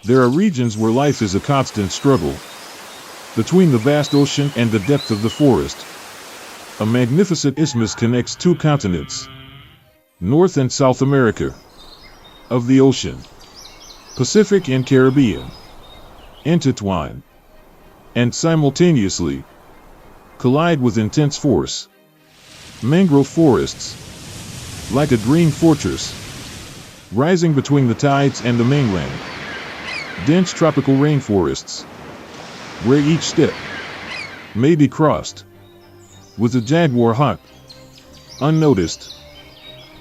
There are regions where life is a constant struggle. Between the vast ocean and the depth of the forest, a magnificent isthmus connects two continents, North and South America, of the ocean. Pacific and Caribbean intertwine and simultaneously collide with intense force. Mangrove forests, like a green fortress, rising between the tides and the mainland. Dense tropical rainforests, where each step may be crossed with a jaguar hunt. Unnoticed,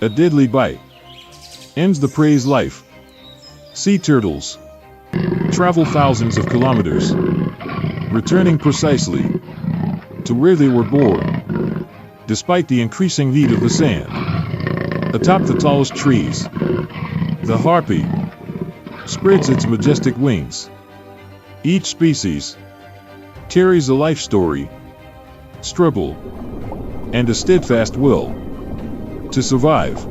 a deadly bite ends the prey's life. Sea turtles travel thousands of kilometers, returning precisely to where they were born, despite the increasing heat of the sand. Atop the tallest trees, the harpy spreads its majestic wings. Each species carries a life story, struggle, and a steadfast will to survive.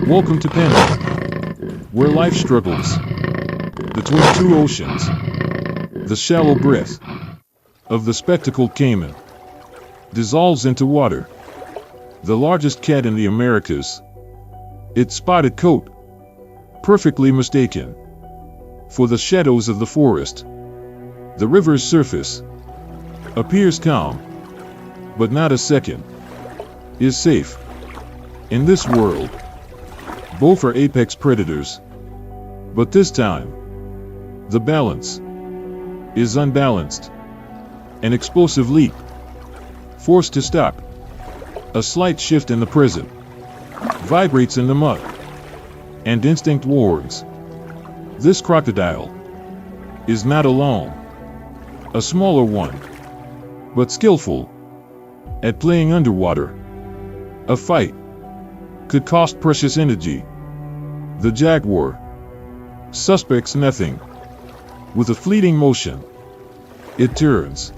Welcome to Panama, where life struggles between two oceans. The shallow breath of the spectacled caiman dissolves into water. The largest cat in the Americas, its spotted coat perfectly mistaken for the shadows of the forest. The river's surface appears calm, but not a second is safe. In this world, both are apex predators, but this time, the balance is unbalanced. An explosive leap, forced to stop. A slight shift in the present, vibrates in the mud, and instinct warns. This crocodile is not alone. A smaller one, but skillful at playing underwater. A fight could cost precious energy. The jaguar suspects nothing. With a fleeting motion, it turns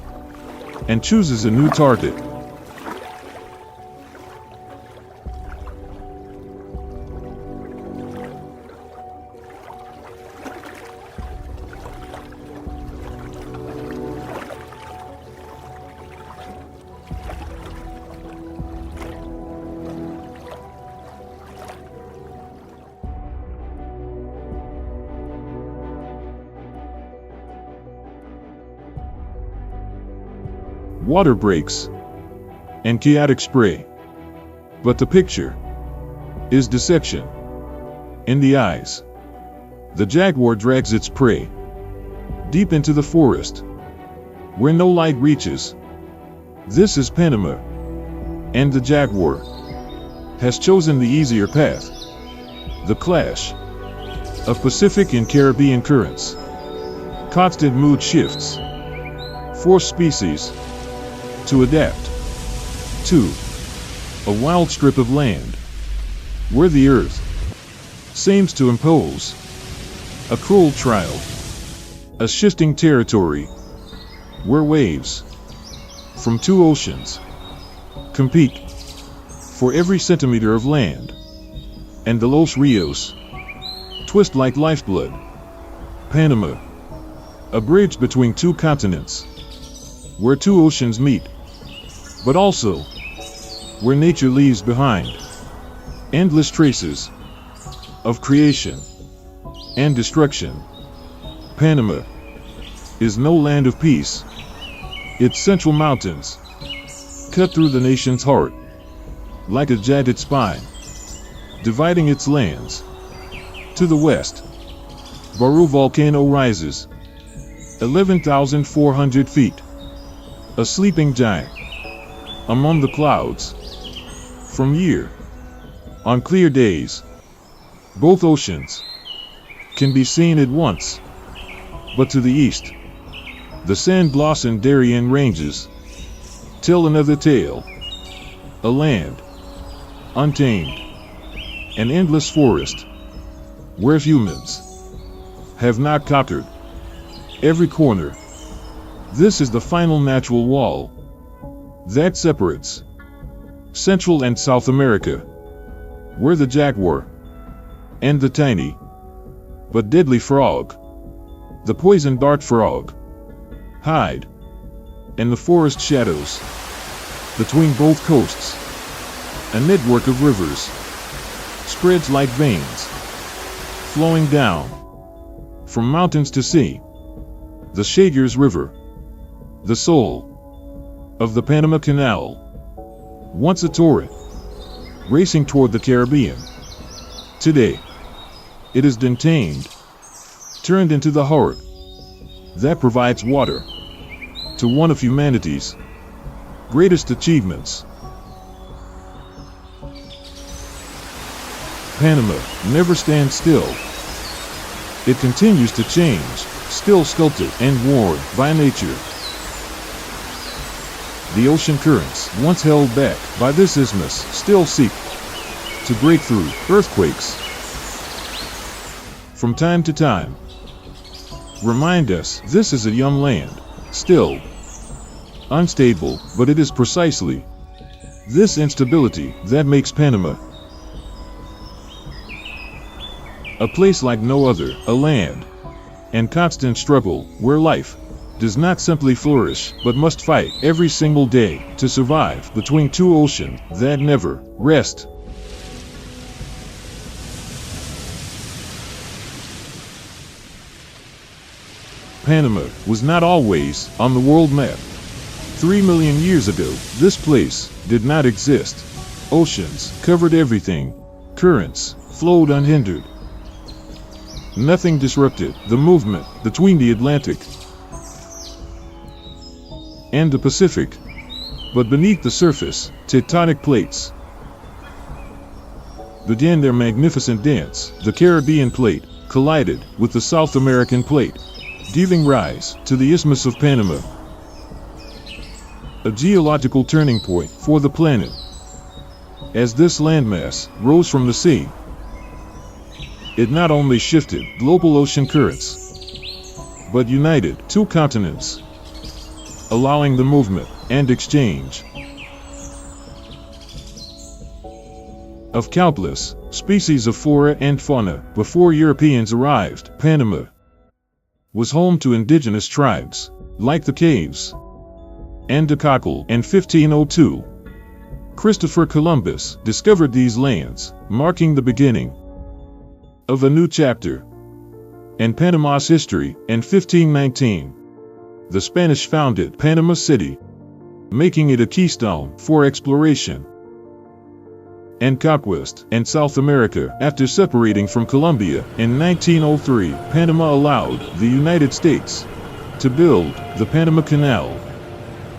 and chooses a new target. Water breaks and chaotic spray, but the picture is deception. In the eyes, the jaguar drags its prey deep into the forest, where no light reaches. This is Panama, and the jaguar has chosen the easier path. The clash of Pacific and Caribbean currents, constant mood shifts, force species to adapt to a wild strip of land where the earth seems to impose a cruel trial, a shifting territory where waves from two oceans compete for every centimeter of land, and the Los Rios twist like lifeblood. Panama, a bridge between two continents, where two oceans meet, but also where nature leaves behind endless traces of creation and destruction. Panama is no land of peace. Its central mountains cut through the nation's heart like a jagged spine, dividing its lands. To the west, Baru volcano rises 11,400 feet, a sleeping giant among the clouds. From here, on clear days, both oceans can be seen at once. But to the east, the sand-blossomed Darien ranges tell another tale. A land untamed, an endless forest where humans have not conquered every corner. This is the final natural wall that separates Central and South America, where the jaguar and the tiny but deadly frog, the poison dart frog, hide in the forest shadows. Between both coasts, a network of rivers spreads like veins, flowing down from mountains to sea. The Jaguar's River, the soul of the Panama Canal, once a torrent racing toward the Caribbean. Today, it has been tamed, turned into the heart that provides water to one of humanity's greatest achievements. Panama never stands still. It continues to change, still sculpted and worn by nature. The ocean currents, once held back by this isthmus, still seek to break through. Earthquakes, from time to time, remind us this is a young land, still unstable, but it is precisely this instability that makes Panama a place like no other, a land and constant struggle where life does not simply flourish, but must fight every single day to survive between two oceans that never rest. Panama was not always on the world map. 3 million years ago, this place did not exist. Oceans covered everything. Currents flowed unhindered. Nothing disrupted the movement between the Atlantic and the Pacific. But beneath the surface, tectonic plates began their magnificent dance. The Caribbean plate collided with the South American plate, giving rise to the Isthmus of Panama, a geological turning point for the planet. As this landmass rose from the sea, it not only shifted global ocean currents, but united two continents, allowing the movement and exchange of countless species of flora and fauna. Before Europeans arrived, Panama was home to indigenous tribes, like the Caves and Geological. In 1502, Christopher Columbus discovered these lands, marking the beginning of a new chapter in Panama's history. In 1519, the Spanish founded Panama City, making it a keystone for exploration and conquest in South America. After separating from Colombia in 1903, Panama allowed the United States to build the Panama Canal,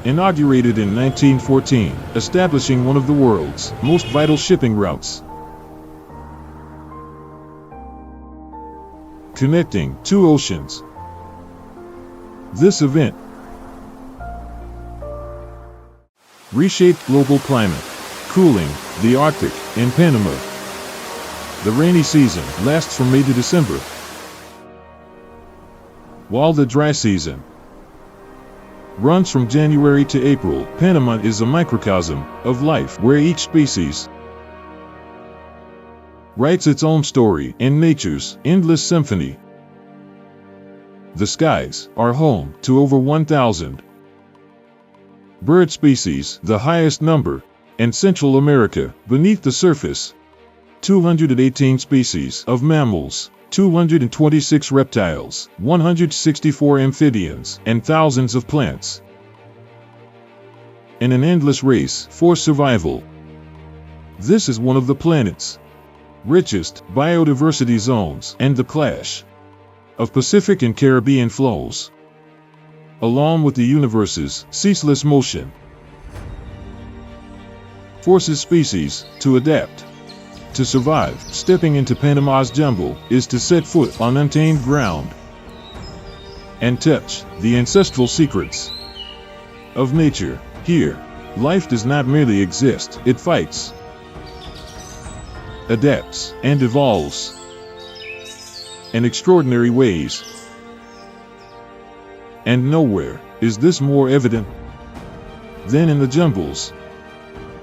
inaugurated in 1914, establishing one of the world's most vital shipping routes, connecting two oceans. This event reshaped global climate, cooling the Arctic in Panama. The rainy season lasts from May to December, while the dry season runs from January to April. Panama is a microcosm of life where each species writes its own story in nature's endless symphony. The skies are home to over 1,000 bird species, the highest number in Central America. Beneath the surface, 218 species of mammals, 226 reptiles, 164 amphibians, and thousands of plants. In an endless race for survival. This is one of the planet's richest biodiversity zones and the clash of Pacific and Caribbean flows, along with the universe's ceaseless motion, forces species to adapt. To survive, stepping into Panama's jungle is to set foot on untamed ground and touch the ancestral secrets of nature. Here, life does not merely exist, it fights, adapts, and evolves in extraordinary ways. And nowhere is this more evident than in the jungles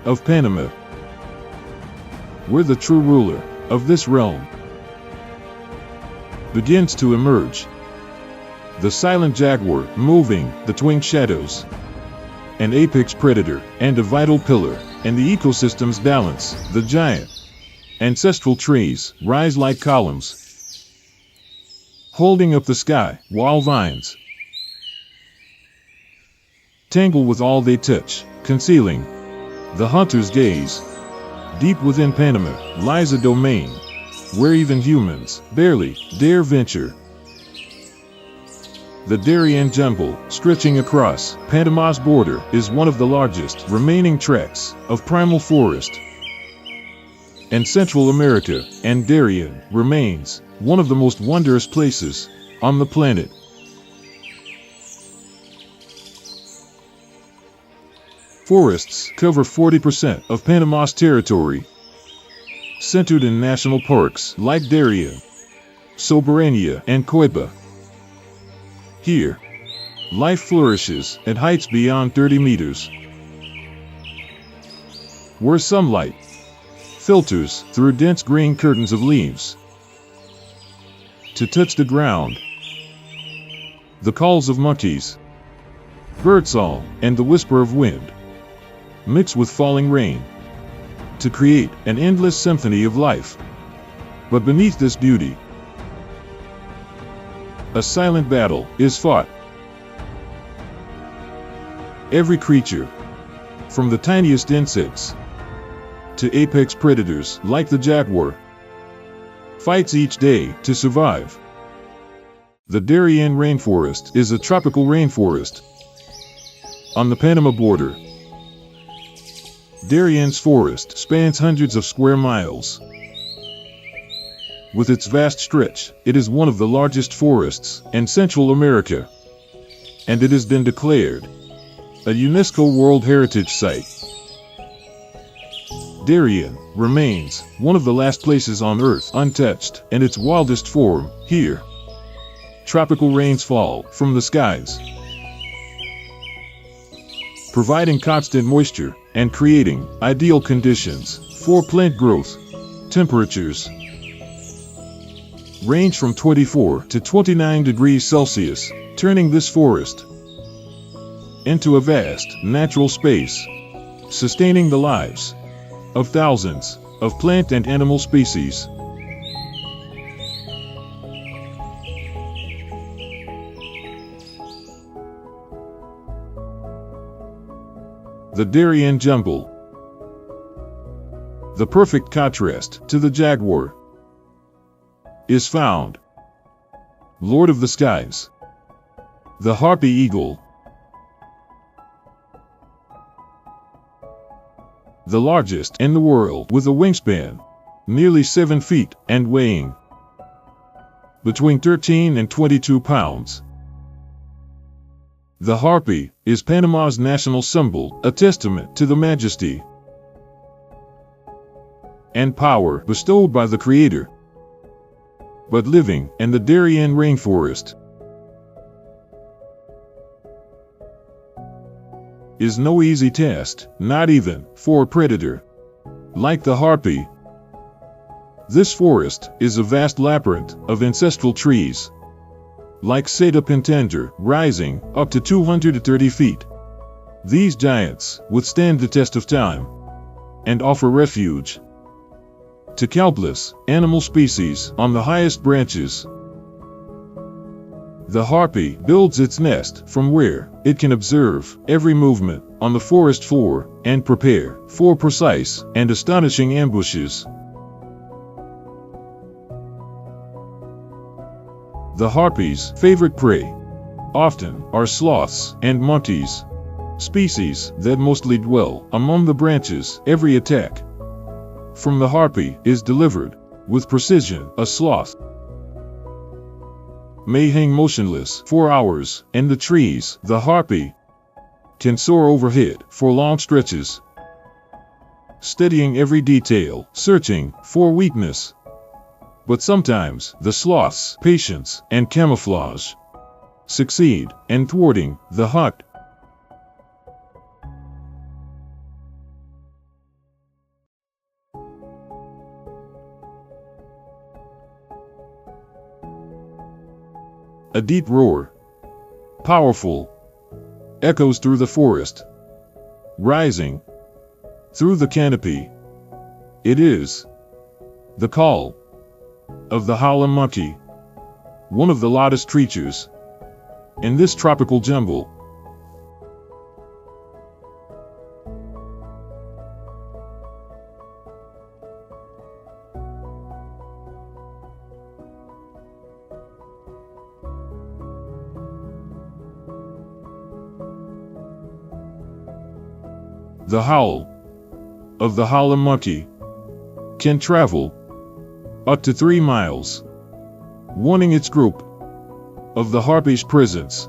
of Panama, where the true ruler of this realm begins to emerge. The silent jaguar, moving between shadows, an apex predator and a vital pillar in the ecosystem's balance. The giant ancestral trees rise like columns, holding up the sky, while vines tangle with all they touch, concealing the hunter's gaze. Deep within Panama lies a domain where even humans barely dare venture. The Darien jungle, stretching across Panama's border, is one of the largest remaining tracts of primal forest in Central America, and Darien remains one of the most wondrous places on the planet. Forests cover 40% of Panama's territory, centered in national parks like Darien, Soberania, and Coiba. Here, life flourishes at heights beyond 30 meters, where sunlight filters through dense green curtains of leaves to touch the ground. The calls of monkeys, birdsong, and the whisper of wind mix with falling rain to create an endless symphony of life. But beneath this beauty, a silent battle is fought. Every creature, from the tiniest insects to apex predators like the jaguar, fights each day to survive. The Darien rainforest is a tropical rainforest on the Panama border. Darien's forest spans hundreds of square miles. With its vast stretch, it is one of the largest forests in Central America, and it has been declared a UNESCO World Heritage Site. Darien remains one of the last places on Earth untouched in its wildest form. Here, tropical rains fall from the skies, providing constant moisture and creating ideal conditions for plant growth. Temperatures range from 24 to 29 degrees Celsius, turning this forest into a vast natural space, sustaining the lives of thousands of plant and animal species. The Darien jungle, the perfect contrast to the jaguar, is found. Lord of the skies, the harpy eagle, the largest in the world with a wingspan nearly 7 feet and weighing between 13 and 22 pounds. The harpy is Panama's national symbol, a testament to the majesty and power bestowed by the Creator. But living in the Darien rainforest is no easy task, not even for a predator like the harpy. This forest is a vast labyrinth of ancestral trees, like Cedar Pentender, rising up to 230 feet. These giants withstand the test of time and offer refuge to countless animal species on the highest branches. The harpy builds its nest from where it can observe every movement on the forest floor and prepare for precise and astonishing ambushes. The harpy's favorite prey often are sloths and monkeys, species that mostly dwell among the branches. Every attack from the harpy is delivered with precision. A sloth may hang motionless for hours in the trees. The harpy can soar overhead for long stretches, studying every detail, searching for weakness. But sometimes the sloth's patience and camouflage succeed in thwarting the hunt. A deep roar, powerful, echoes through the forest, rising through the canopy. It is the call of the howling monkey, one of the loudest creatures in this tropical jungle. The howl of the howling monkey can travel up to 3 miles, warning its group of the harpy's presence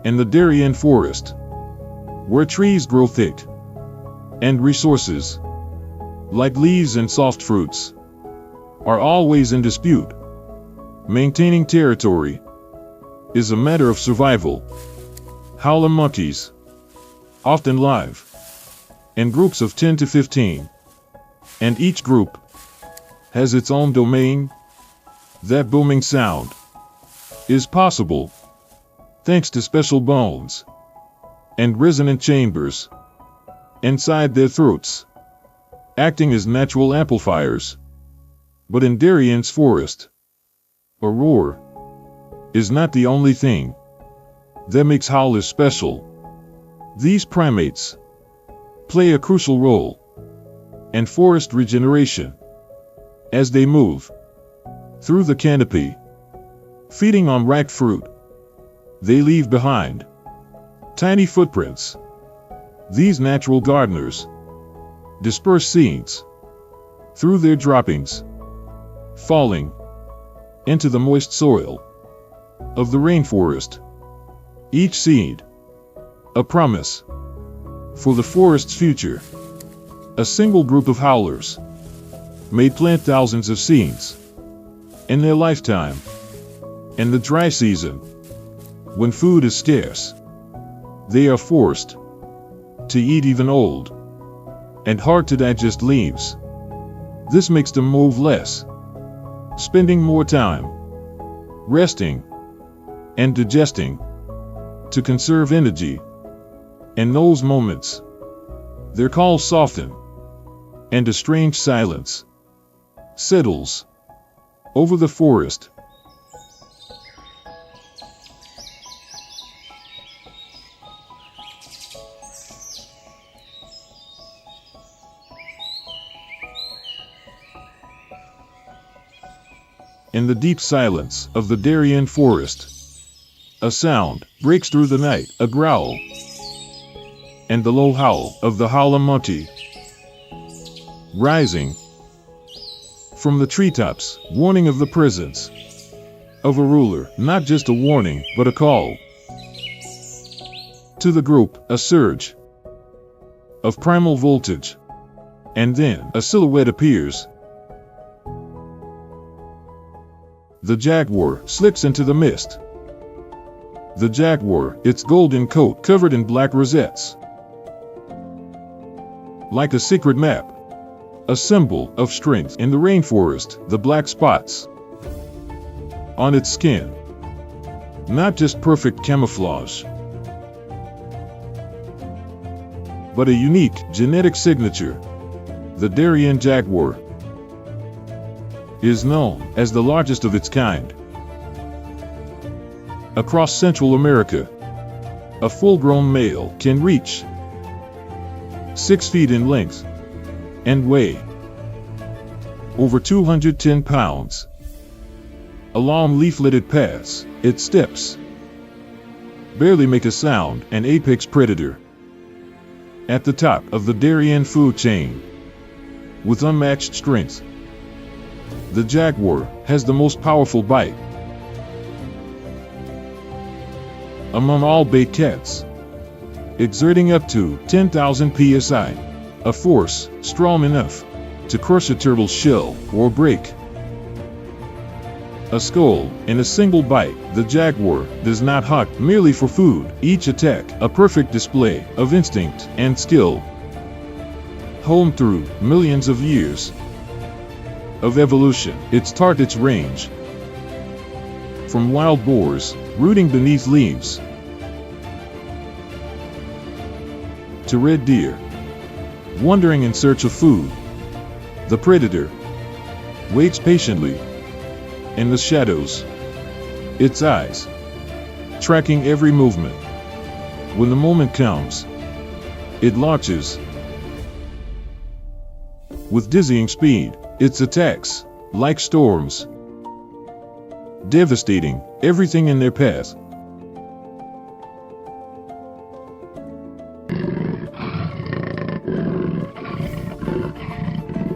in the Darien forest, where trees grow thick and resources like leaves and soft fruits are always in dispute. Maintaining territory is a matter of survival. Howling monkeys often live in groups of 10 to 15, and each group has its own domain. That booming sound is possible thanks to special bones and resonant chambers inside their throats, acting as natural amplifiers. But in Darien's forest, a roar is not the only thing that makes howlers special. These primates play a crucial role in forest regeneration as they move through the canopy, feeding on ripe fruit. They leave behind tiny footprints. These natural gardeners disperse seeds through their droppings, falling into the moist soil of the rainforest. Each seed a promise for the forest's future. A single group of howlers may plant thousands of seeds in their lifetime. In the dry season, when food is scarce, they are forced to eat even old and hard to digest leaves. This makes them move less, spending more time resting and digesting to conserve energy. In those moments, their calls soften, and a strange silence settles over the forest. In the deep silence of the Darien forest, a sound breaks through the night, a growl, and the low howl of the howling monkey. Rising from the treetops, warning of the presence of a ruler. Not just a warning, but a call to the group, a surge of primal voltage, and then a silhouette appears. The jaguar slips into the mist. The jaguar, its golden coat covered in black rosettes, like a secret map, a symbol of strength in the rainforest. The black spots on its skin, not just perfect camouflage, but a unique genetic signature. The Darien jaguar is known as the largest of its kind. Across Central America, a full-grown male can reach 6 feet in length and weigh over 210 pounds. Along leaf-littered paths, its steps barely make a sound, an apex predator at the top of the Darien food chain. With unmatched strength, the jaguar has the most powerful bite among all bait cats, exerting up to 10,000 psi, a force strong enough to crush a turtle's shell or break a skull in a single bite. The jaguar does not hunt merely for food, each attack a perfect display of instinct and skill, honed through millions of years of evolution. Its target's range from wild boars rooting beneath leaves to red deer wandering in search of food. The predator waits patiently in the shadows, its eyes tracking every movement. When the moment comes, it launches with dizzying speed, its attacks like storms, devastating everything in their path.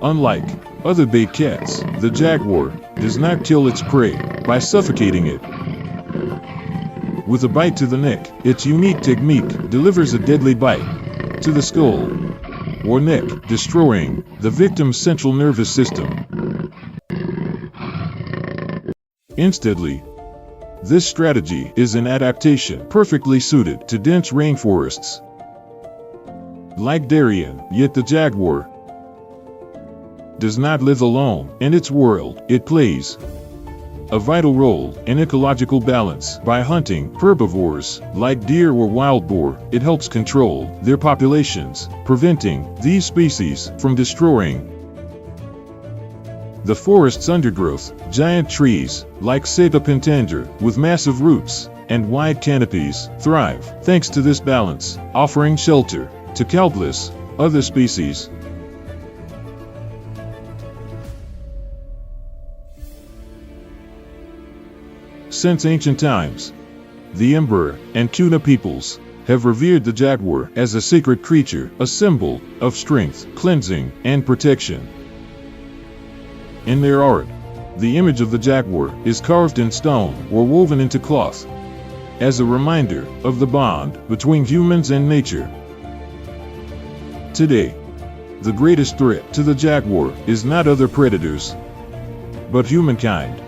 Unlike other bait cats, the jaguar does not kill its prey by suffocating it with a bite to the neck. Its unique technique delivers a deadly bite to the skull or neck, destroying the victim's central nervous system instantly. This strategy is an adaptation perfectly suited to dense rainforests like Darien, yet the jaguar does not live alone in its world. It plays a vital role in ecological balance. By hunting herbivores like deer or wild boar, it helps control their populations, preventing these species from destroying the forest's undergrowth. Giant trees like Ceiba pentandra with massive roots and wide canopies thrive thanks to this balance, offering shelter to countless other species. Since ancient times, the Ember and Tuna peoples have revered the jaguar as a sacred creature, a symbol of strength, cleansing, and protection. In their art, the image of the jaguar is carved in stone or woven into cloth as a reminder of the bond between humans and nature. Today, the greatest threat to the jaguar is not other predators, but humankind.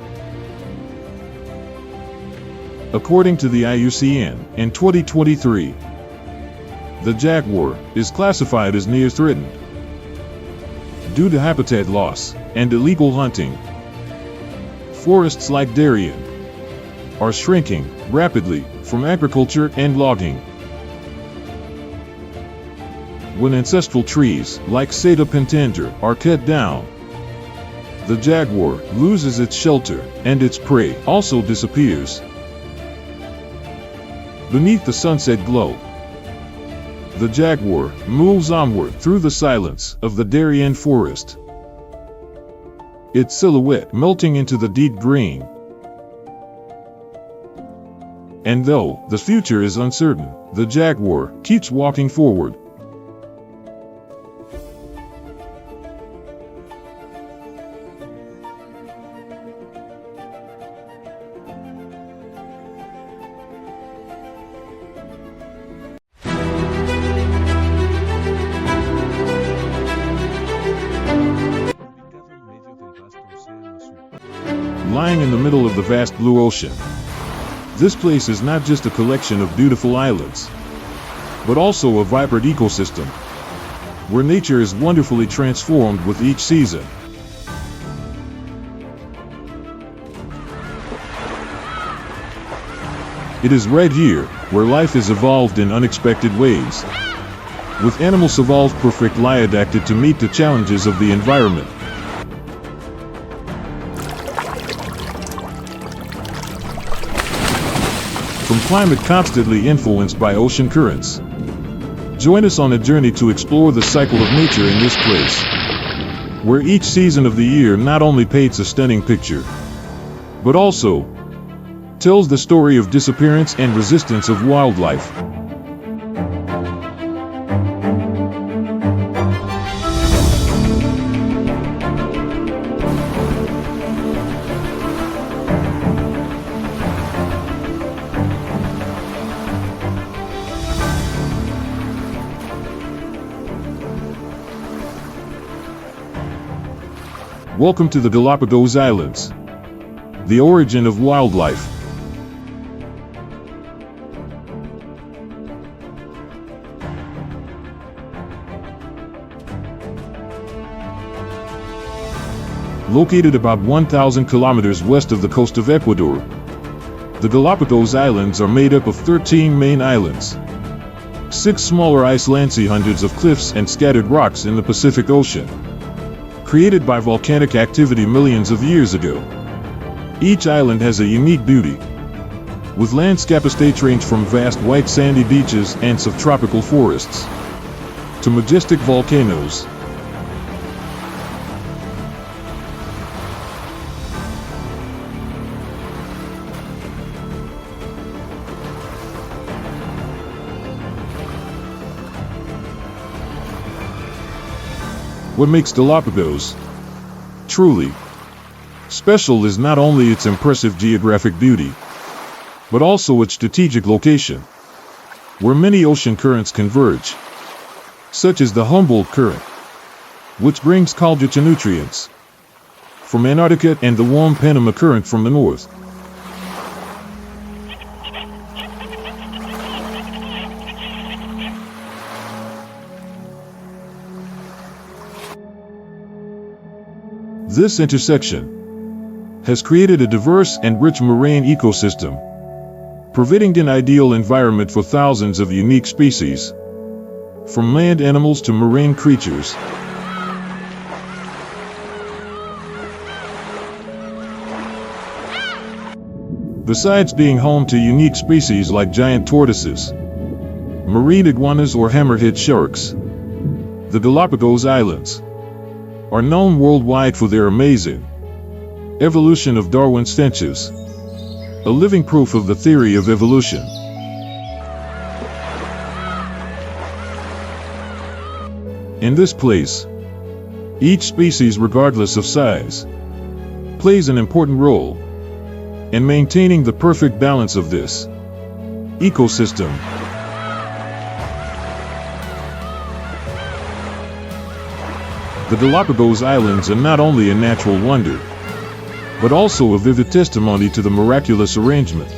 According to the IUCN, in 2023, the jaguar is classified as near threatened due to habitat loss and illegal hunting. Forests like Darien are shrinking rapidly from agriculture and logging. When ancestral trees like Ceiba pentandra are cut down, the jaguar loses its shelter and its prey also disappears. Beneath the sunset glow, the jaguar moves onward through the silence of the Darien forest, its silhouette melting into the deep green. And though the future is uncertain, the jaguar keeps walking forward. Lying in the middle of the vast blue ocean, this place is not just a collection of beautiful islands, but also a vibrant ecosystem, where nature is wonderfully transformed with each season. It is right here where life has evolved in unexpected ways, with animals evolved perfectly adapted to meet the challenges of the environment. from climate constantly influenced by ocean currents. Join us on a journey to explore the cycle of nature in this place, where each season of the year not only paints a stunning picture, but also tells the story of disappearance and resistance of wildlife. Welcome to the Galapagos Islands, the origin of wildlife. Located about 1,000 kilometers west of the coast of Ecuador, the Galapagos Islands are made up of 13 main islands, 6 smaller islands, hundreds of cliffs and scattered rocks in the Pacific Ocean, created by volcanic activity millions of years ago. Each island has a unique beauty, with landscapes that range from vast white sandy beaches and subtropical forests to majestic volcanoes. What makes Galapagos truly special is not only its impressive geographic beauty, but also its strategic location, where many ocean currents converge, such as the Humbuck current, which brings cold nutrients from Antarctica, and the warm Panama current from the north. This intersection has created a diverse and rich marine ecosystem, providing an ideal environment for thousands of unique species, from land animals to marine creatures. Besides being home to unique species like giant tortoises, marine iguanas or hammerhead sharks, the Galapagos Islands are known worldwide for their amazing evolution of Darwin's finches, a living proof of the theory of evolution. In this place, each species, regardless of size, plays an important role in maintaining the perfect balance of this ecosystem. The Galapagos Islands are not only a natural wonder, but also a vivid testimony to the miraculous arrangement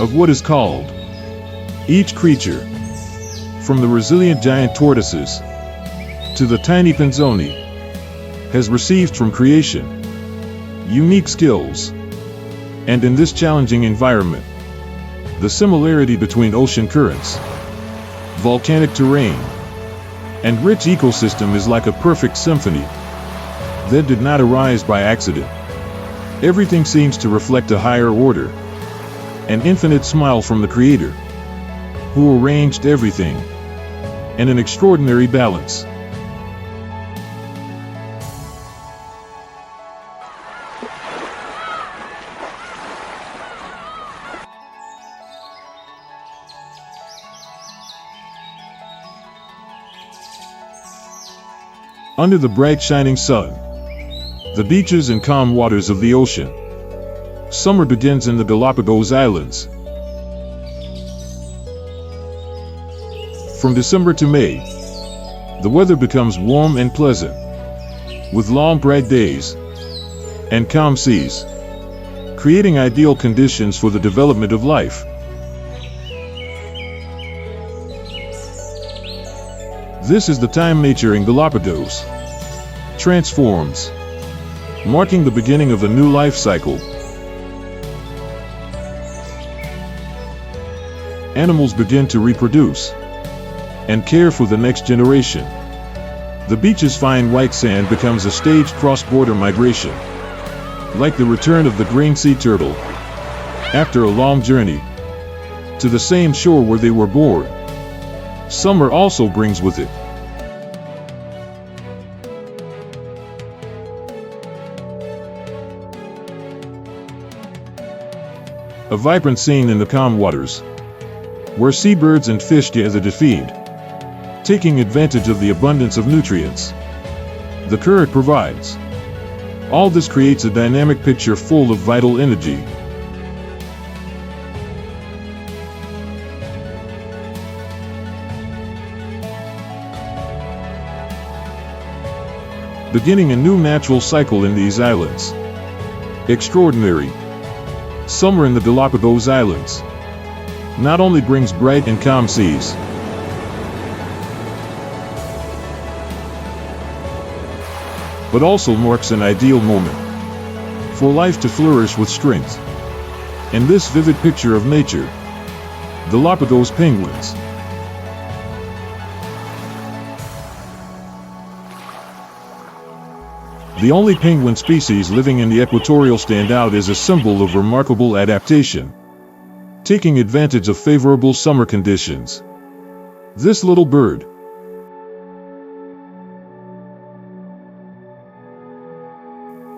of what is called each creature, from the resilient giant tortoises to the tiny pinzoni, has received from creation unique skills. And in this challenging environment, the similarity between ocean currents, volcanic terrain, and rich ecosystem is like a perfect symphony that did not arise by accident. Everything seems to reflect a higher order, an infinite smile from the Creator, who arranged everything in an extraordinary balance. Under the bright shining sun, the beaches and calm waters of the ocean, summer begins in the Galapagos Islands. From December to May, the weather becomes warm and pleasant, with long bright days and calm seas, creating ideal conditions for the development of life. This is the time nature in Galapagos transforms, marking the beginning of a new life cycle. Animals begin to reproduce and care for the next generation. The beach's fine white sand becomes a staged cross-border migration, like the return of the green sea turtle after a long journey to the same shore where they were born. Summer also brings with it a vibrant scene in the calm waters, where seabirds and fish gather to feed, taking advantage of the abundance of nutrients the current provides. All this creates a dynamic picture full of vital energy. Beginning a new natural cycle in these islands. Extraordinary. Summer in the Galapagos Islands not only brings bright and calm seas, but also marks an ideal moment for life to flourish with strength. In this vivid picture of nature, Galapagos penguins. The only penguin species living in the equatorial standout is a symbol of remarkable adaptation, taking advantage of favorable summer conditions. This little bird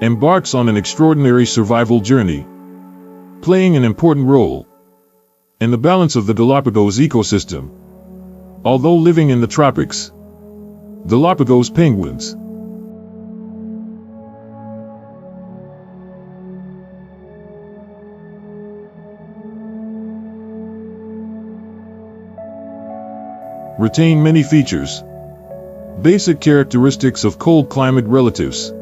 embarks on an extraordinary survival journey, playing an important role in the balance of the Galapagos ecosystem. Although living in the tropics, Galapagos penguins retain many features, basic characteristics of cold climate relatives,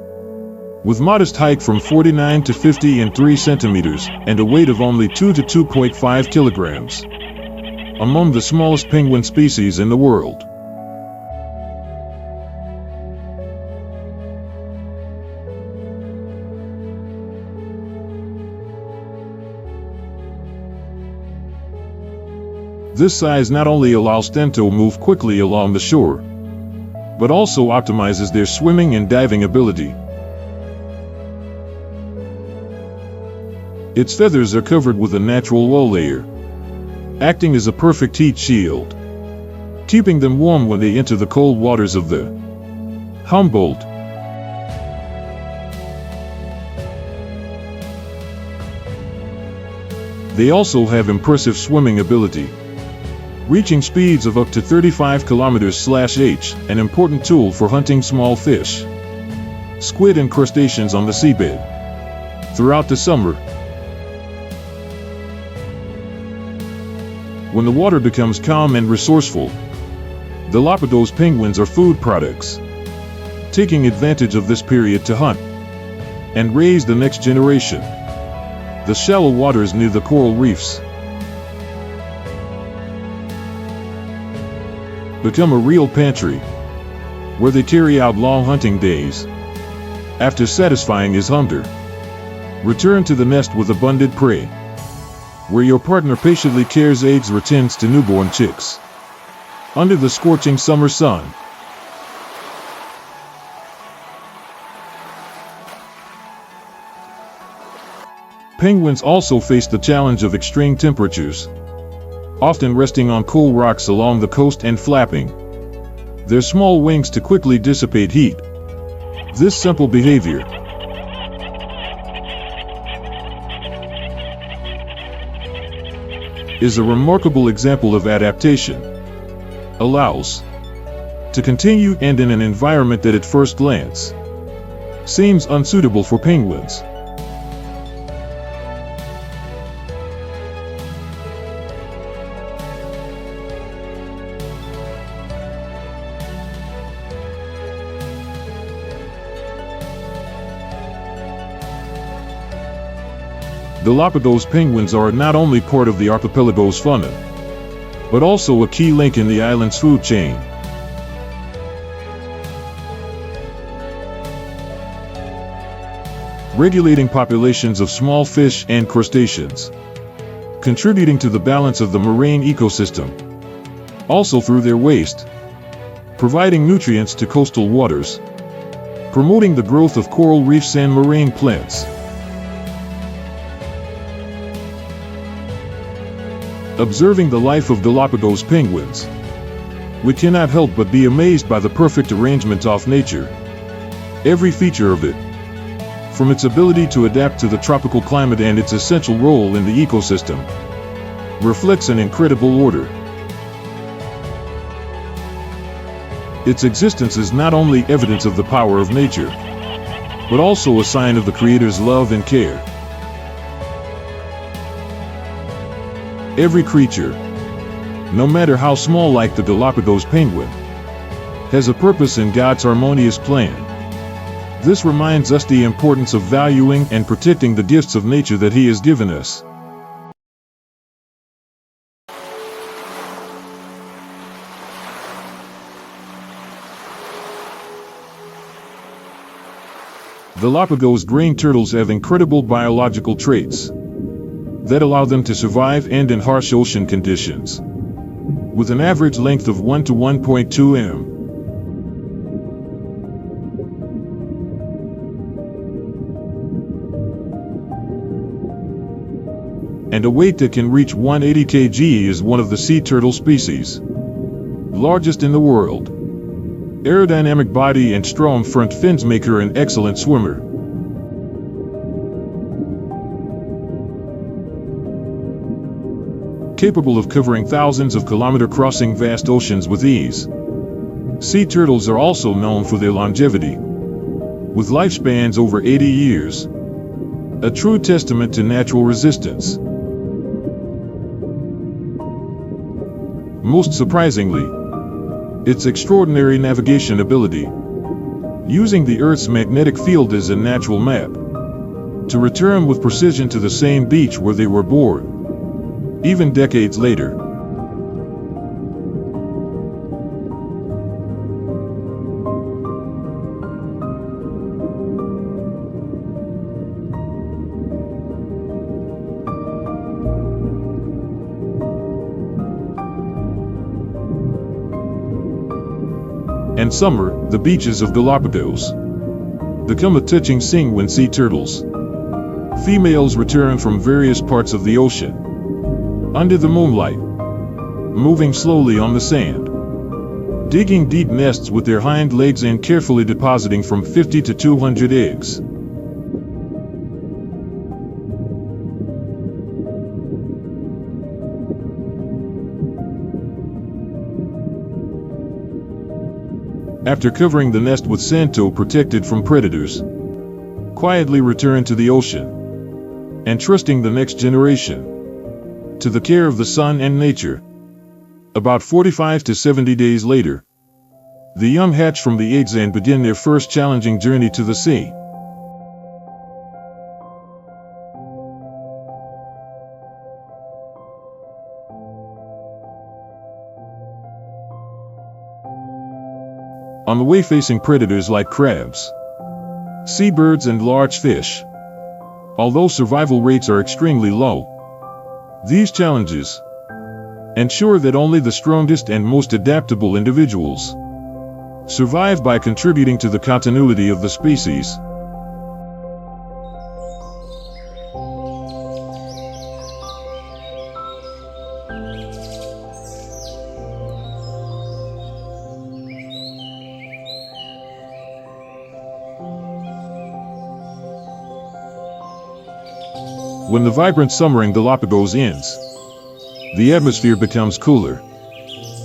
with modest height from 49 to 50 and 3 centimeters and a weight of only 2 to 2.5 kilograms. Among the smallest penguin species in the world. This size not only allows them to move quickly along the shore, but also optimizes their swimming and diving ability. Its feathers are covered with a natural wool layer, acting as a perfect heat shield, keeping them warm when they enter the cold waters of the Humboldt. They also have impressive swimming ability, reaching speeds of up to 35 km/h, an important tool for hunting small fish, squid and crustaceans on the seabed. Throughout the summer, when the water becomes calm and resourceful, Galapagos penguins are food products, taking advantage of this period to hunt and raise the next generation. The shallow waters near the coral reefs become a real pantry, where they carry out long hunting days. After satisfying his hunger, return to the nest with abundant prey, where your partner patiently carries eggs or tends to newborn chicks. Under the scorching summer sun, penguins also face the challenge of extreme temperatures, often resting on cool rocks along the coast and flapping their small wings to quickly dissipate heat. This simple behavior is a remarkable example of adaptation, allows to continue and in an environment that at first glance seems unsuitable for penguins. Galapagos penguins are not only part of the archipelago's fauna, but also a key link in the island's food chain. Regulating populations of small fish and crustaceans, contributing to the balance of the marine ecosystem, also through their waste, providing nutrients to coastal waters, promoting the growth of coral reefs and marine plants. Observing the life of Galapagos penguins, we cannot help but be amazed by the perfect arrangement of nature. Every feature of it, from its ability to adapt to the tropical climate and its essential role in the ecosystem, reflects an incredible order. Its existence is not only evidence of the power of nature, but also a sign of the Creator's love and care. Every creature, no matter how small, like the Galapagos penguin, has a purpose in God's harmonious plan. This reminds us the importance of valuing and protecting the gifts of nature that He has given us. Galapagos green turtles have incredible biological traits that allow them to survive and in harsh ocean conditions, with an average length of 1 to 1.2 m. And a weight that can reach 180 kg is one of the sea turtle species, largest in the world. Aerodynamic body and strong front fins make her an excellent swimmer. Capable of covering thousands of kilometers crossing vast oceans with ease, sea turtles are also known for their longevity, with lifespans over 80 years, a true testament to natural resistance. Most surprisingly, its extraordinary navigation ability, using the Earth's magnetic field as a natural map, to return with precision to the same beach where they were born, even decades later. In summer, the beaches of Galapagos become a touching scene when sea turtles, females, return from various parts of the ocean, under the moonlight, moving slowly on the sand, digging deep nests with their hind legs and carefully depositing from 50 to 200 eggs. After covering the nest with sand to protect it from predators, quietly return to the ocean, and trusting the next generation to the care of the sun and nature. About 45 to 70 days later, the young hatch from the eggs and begin their first challenging journey to the sea. On the way, facing predators like crabs, seabirds, and large fish. Although survival rates are extremely low, these challenges ensure that only the strongest and most adaptable individuals survive by contributing to the continuity of the species. When the vibrant summer in Galapagos ends, the atmosphere becomes cooler,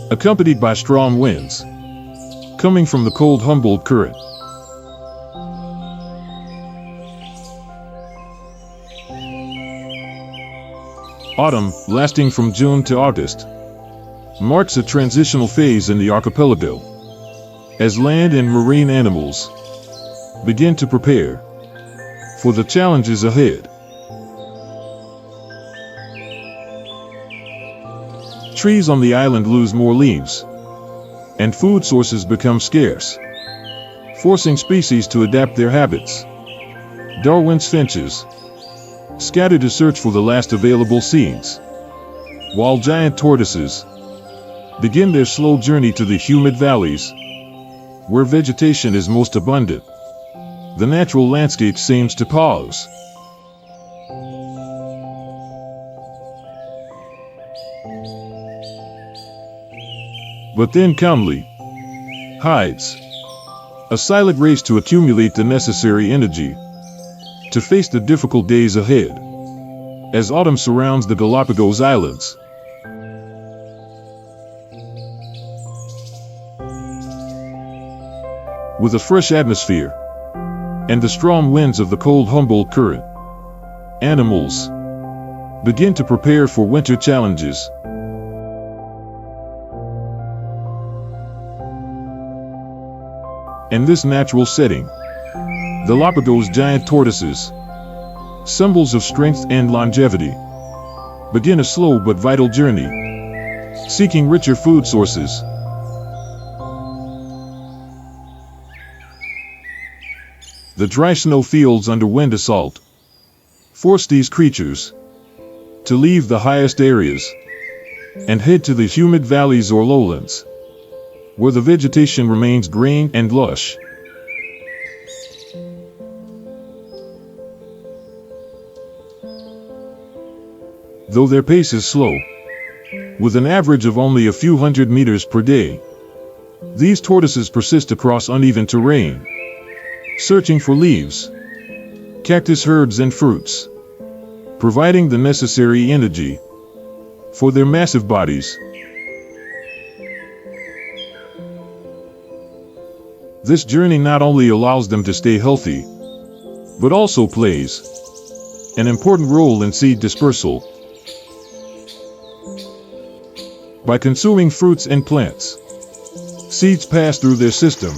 accompanied by strong winds coming from the cold Humbuck current. Autumn, lasting from June to August, marks a transitional phase in the archipelago, as land and marine animals begin to prepare for the challenges ahead. Trees on the island lose more leaves, and food sources become scarce, forcing species to adapt their habits. Darwin's finches scatter to search for the last available seeds, while giant tortoises begin their slow journey to the humid valleys, where vegetation is most abundant. The natural landscape seems to pause. but then calmly hides. A silent race to accumulate the necessary energy to face the difficult days ahead as autumn surrounds the Galapagos Islands. With a fresh atmosphere and the strong winds of the cold Humboldt current, animals begin to prepare for winter challenges. In this natural setting, Galapagos giant tortoises, symbols of strength and longevity, begin a slow but vital journey, seeking richer food sources. The dry snow fields under wind assault force these creatures to leave the highest areas and head to the humid valleys or lowlands, where the vegetation remains green and lush. Though their pace is slow, with an average of only a few hundred meters per day, these tortoises persist across uneven terrain, searching for leaves, cactus herbs and fruits, providing the necessary energy for their massive bodies. This journey not only allows them to stay healthy, but also plays an important role in seed dispersal. By consuming fruits and plants, seeds pass through their system,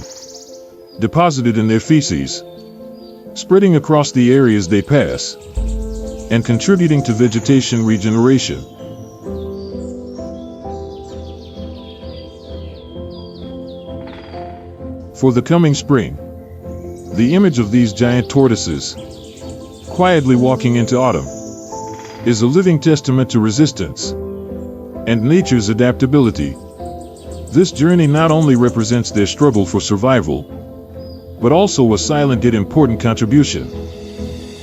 deposited in their feces, spreading across the areas they pass, and contributing to vegetation regeneration. For the coming spring, the image of these giant tortoises, quietly walking into autumn, is a living testament to resistance and nature's adaptability. This journey not only represents their struggle for survival, but also a silent yet important contribution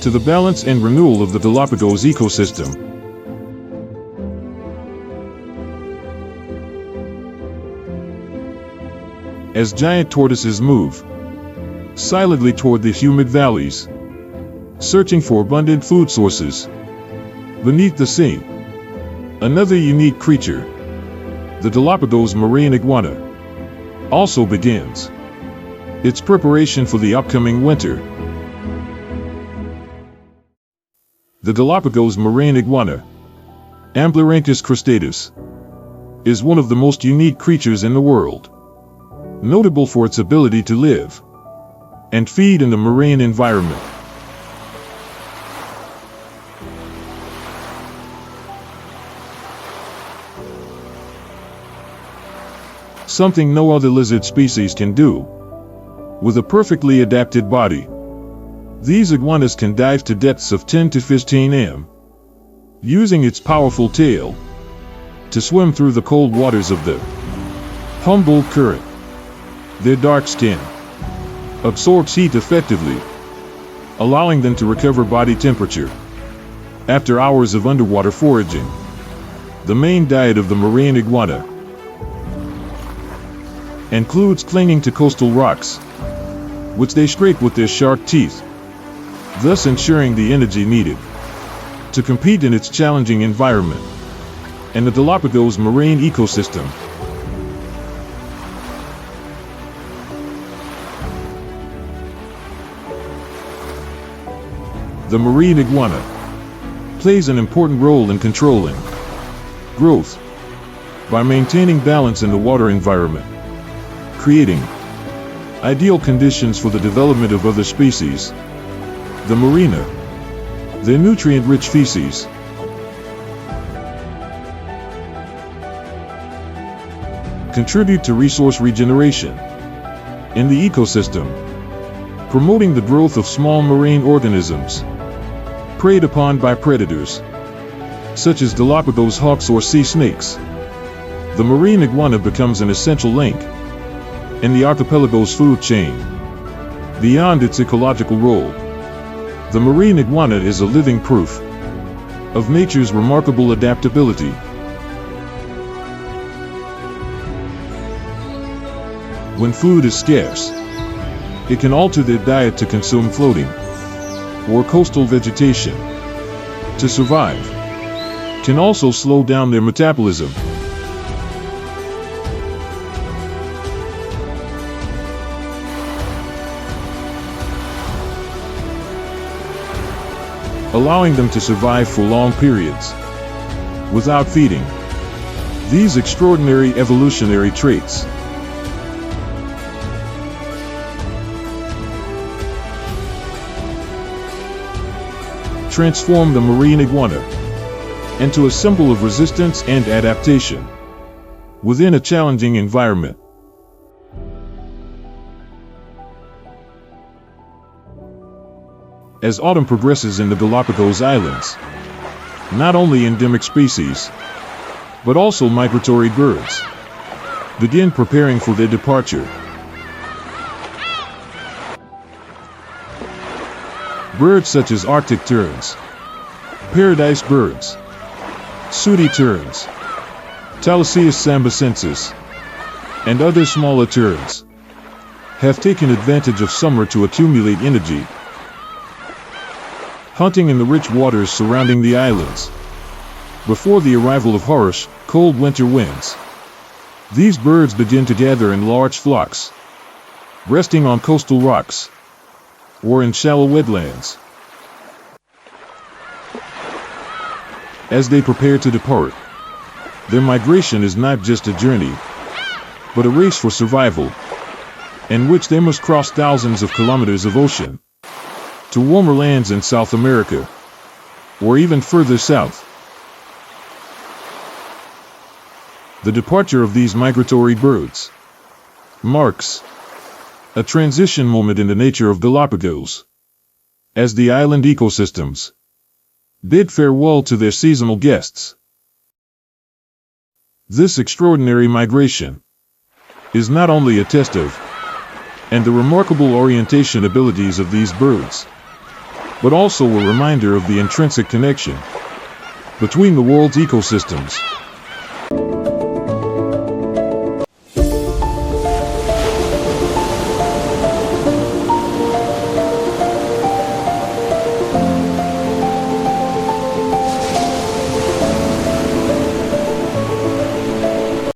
to the balance and renewal of the Galapagos ecosystem. As giant tortoises move silently toward the humid valleys, searching for abundant food sources beneath the sea, another unique creature, the Galapagos marine iguana, also begins its preparation for the upcoming winter. The Galapagos marine iguana, Amblyrhynchus cristatus, is one of the most unique creatures in the world, notable for its ability to live and feed in the marine environment. Something no other lizard species can do. With a perfectly adapted body, these iguanas can dive to depths of 10 to 15 m, using its powerful tail to swim through the cold waters of the Humboldt current. Their dark skin absorbs heat effectively, allowing them to recover body temperature after hours of underwater foraging. The main diet of the marine iguana includes clinging to coastal rocks, which they scrape with their sharp teeth, thus ensuring the energy needed to compete in its challenging environment and the Galapagos marine ecosystem. The marine iguana plays an important role in controlling growth by maintaining balance in the water environment, creating ideal conditions for the development of other species. The marina, their nutrient-rich feces, contribute to resource regeneration in the ecosystem, promoting the growth of small marine organisms preyed upon by predators, such as Galapagos hawks or sea snakes. The marine iguana becomes an essential link in the archipelago's food chain. Beyond its ecological role, the marine iguana is a living proof of nature's remarkable adaptability. When food is scarce, it can alter their diet to consume floating or coastal vegetation. To survive, can also slow down their metabolism. Allowing them to survive for long periods without feeding. These extraordinary evolutionary traits transform the marine iguana into a symbol of resistance and adaptation within a challenging environment. As autumn progresses in the Galapagos Islands, not only endemic species, but also migratory birds begin preparing for their departure. Birds such as Arctic terns, paradise birds, sooty terns, Thalassius sambacensis, and other smaller terns have taken advantage of summer to accumulate energy, hunting in the rich waters surrounding the islands. Before the arrival of harsh, cold winter winds, these birds begin to gather in large flocks, resting on coastal rocks or in shallow wetlands. As they prepare to depart, their migration is not just a journey, but a race for survival, in which they must cross thousands of kilometers of ocean to warmer lands in South America, or even further south. The departure of these migratory birds marks a transition moment in the nature of Galapagos, as the island ecosystems bid farewell to their seasonal guests. This extraordinary migration is not only a test of and the remarkable orientation abilities of these birds, but also a reminder of the intrinsic connection between the world's ecosystems.